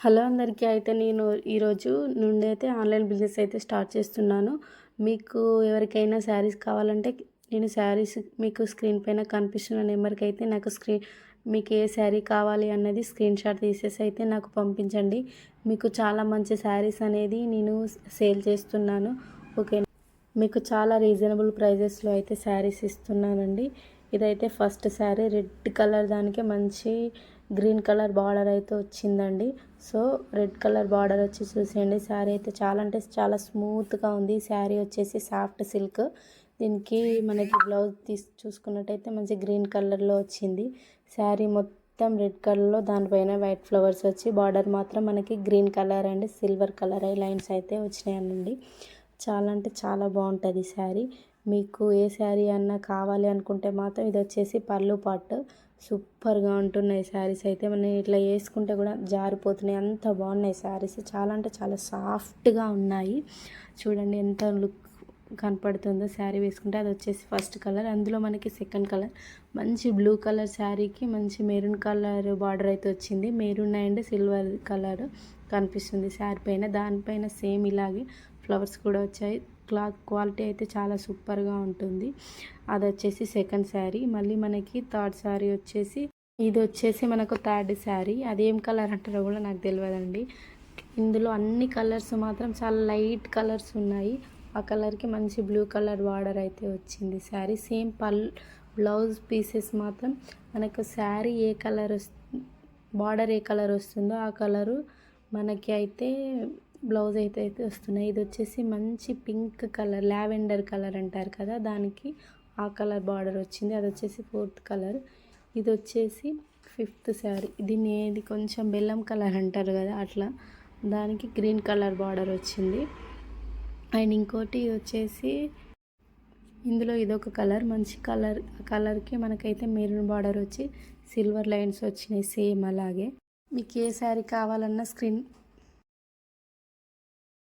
Hello అందరికీ. అయితే నేను ఈరోజు నుండి అయితే ఆన్లైన్ బిజినెస్ అయితే స్టార్ట్ చేస్తున్నాను. మీకు ఎవరికైనా శారీస్ కావాలంటే నేను శారీస్ మీకు స్క్రీన్ పైన కనిపిస్తున్న నెంబర్కి అయితే మీకు ఏ శారీ కావాలి అన్నది స్క్రీన్ షాట్ తీసేసి అయితే నాకు పంపించండి. మీకు చాలా మంచి శారీస్ అనేది నేను సేల్ చేస్తున్నాను. ఓకే, మీకు చాలా రీజనబుల్ ప్రైజెస్లో అయితే శారీస్ ఇస్తున్నానండి. ఇదైతే ఫస్ట్ శారీ రెడ్ కలర్, దానికి మంచి గ్రీన్ కలర్ బార్డర్ అయితే వచ్చిందండి. సో రెడ్ కలర్ బార్డర్ వచ్చి చూసేయండి. శారీ అయితే చాలా అంటే చాలా స్మూత్గా ఉంది. శారీ వచ్చేసి సాఫ్ట్ సిల్క్. దీనికి మనకి బ్లౌజ్ చూసుకున్నట్టయితే మంచి గ్రీన్ కలర్లో వచ్చింది. శారీ మొత్తం రెడ్ కలర్లో, దానిపైన వైట్ ఫ్లవర్స్ వచ్చి బార్డర్ మాత్రం మనకి green colour and silver colour lines అయితే వచ్చినాయండి. చాలా అంటే చాలా బాగుంటుంది శారీ. మీకు ఏ శారీ అన్నా కావాలి అనుకుంటే మాత్రం ఇది వచ్చేసి పళ్ళు పాటు సూపర్గా ఉంటున్నాయి శారీస్ అయితే. మనం ఇట్లా వేసుకుంటే కూడా జారిపోతున్నాయి, అంత బాగున్నాయి శారీస్. చాలా అంటే చాలా సాఫ్ట్గా ఉన్నాయి. చూడండి ఎంత లుక్ కనపడుతుందో శారీ వేసుకుంటే. అది వచ్చేసి ఫస్ట్ కలర్. అందులో మనకి సెకండ్ కలర్ మంచి బ్లూ కలర్ శారీకి మంచి మెరూన్ కలర్ బార్డర్ అయితే వచ్చింది. మెరూన్ అండ్ సిల్వర్ కలర్ కనిపిస్తుంది శారీ పైన. దానిపైన సేమ్ ఇలాగే ఫ్లవర్స్ కూడా వచ్చాయి. క్లాత్ క్వాలిటీ అయితే చాలా సూపర్గా ఉంటుంది. అది వచ్చేసి సెకండ్ శారీ. మళ్ళీ మనకి థర్డ్ శారీ వచ్చేసి ఇది వచ్చేసి మనకు థర్డ్ శారీ. అదేం కలర్ అంటారో కూడా నాకు తెలియదండి. ఇందులో అన్ని కలర్స్ మాత్రం చాలా లైట్ కలర్స్ ఉన్నాయి. ఆ కలర్కి మంచి బ్లూ కలర్ బార్డర్ అయితే వచ్చింది శారీ. సేమ్ బ్లౌజ్ పీసెస్ మాత్రం మనకు శారీ ఏ కలర్ బార్డర్ ఏ కలర్ వస్తుందో ఆ కలరు మనకి అయితే బ్లౌజ్ అయితే వస్తున్నాయి. ఇది వచ్చేసి మంచి పింక్ కలర్, లావెండర్ కలర్ అంటారు కదా, దానికి ఆ కలర్ బార్డర్ వచ్చింది. అది వచ్చేసి ఫోర్త్ కలర్. ఇది వచ్చేసి ఫిఫ్త్ శారీ. ఇది కొంచెం బెల్లం కలర్ అంటారు కదా, అట్లా దానికి గ్రీన్ కలర్ బార్డర్ వచ్చింది. అండ్ ఇంకోటి వచ్చేసి ఇందులో ఇదొక కలర్, మంచి కలర్. ఆ కలర్కి మనకైతే మెరూన్ బార్డర్ వచ్చి సిల్వర్ లైన్స్ వచ్చినాయి సేమ్ అలాగే. మీకు ఏ శారీ కావాలన్నా